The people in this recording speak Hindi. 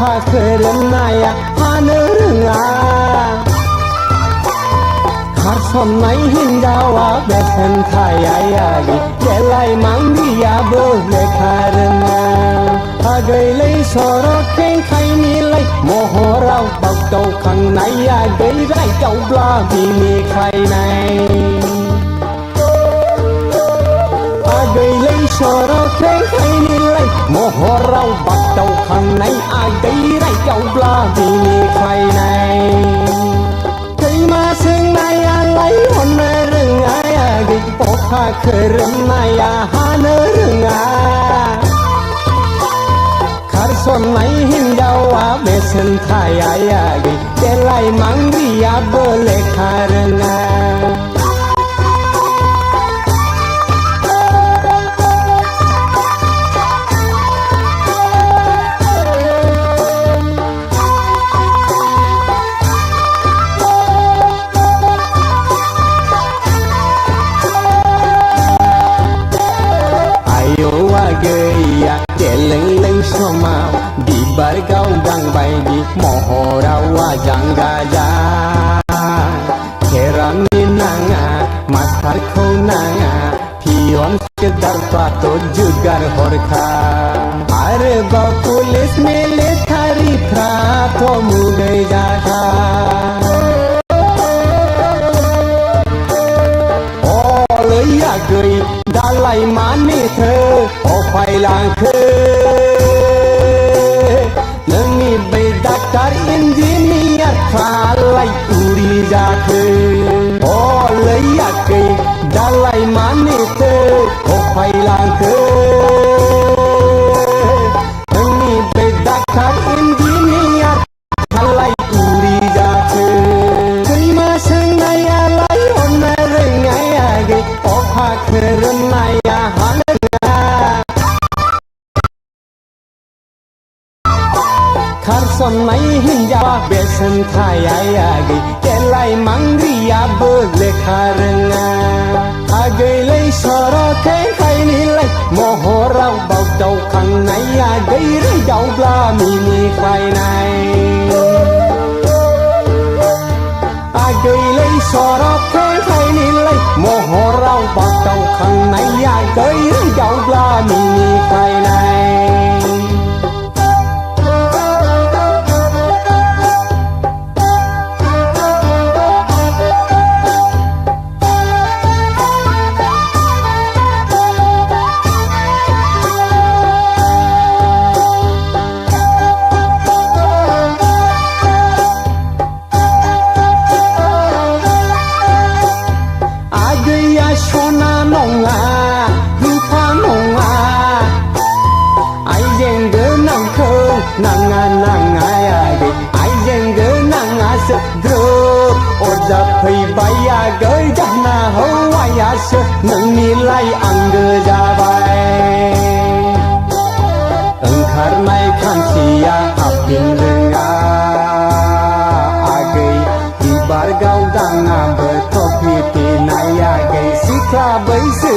अखा खोरोमनाया हानो रोङा खारसननाय हिन्जावा बेसेन थायायागि देलाय मांगियाबो लेखा रोङा आगैलै सर' खेंखायनिलाय महराव बागदावखांनाया गैरायदावब्ला बिनिखायनाय आगैलै सर' खेंखायनिलाय महराव बागदावखांनाय आगैरायदावब्ला बिनिखायनाय दैमा सोंनायालाय हननो रोङा आगै अखा खोरोमनाया हानो रोङा खारसननाय हिन्जावा बेसेन थायायागै देलाय मांग्रियाबो लेखा रोङा गैया देलों समाव बिबार गावदां बायदि महराव आजां गाजा खेरानि नाङा मास्टारखौ नाङा पियन सेक्रेटारफ्राथ' जुगार हरखा आरोबाव पुलिस मिलिटारिफ्राथ' मुगै जाखा गै दालाय मानिथो अफायलांखो नोंनि बै डाक्टार इन्जिनियारफ्रालाय उरि जाखो लैयाखै दालाय मानिथो अफायलांखो नोंनि बै डाक्टार इन्जिनियारफ्रालाय उरि जाखो दैमा सोंनायालाय हननो रोङायागै अखा खोरोमनाया हानो रोङा खारसननाय हिन्जावा बेसेन थायायागै देलाय मांग्रियाबो लेखा रोङा आगैलै सर' खेंखायनिलाय महराव बागदावखांनाया गैरायदावब्ला मिनिख्लायनाय आगैलै सर' खेंखायनिलाय महराव बागदावखांनाया गैरायदावब्ला मिनिख्लायनाय सना नङा रुफा नङा आइजें गोनांखौ नाङा नाङा आगै आइजें गोनाङासो ग्रोब अरजाफैबाय आगै दाना हौवायासो नोंनिलाय आंगो जाबाय ओंखारनाय खानसिया हाबफिन रोङा आगै बिबार गावदाङाबो थफि फिनाय आगै सिख्ला बैसो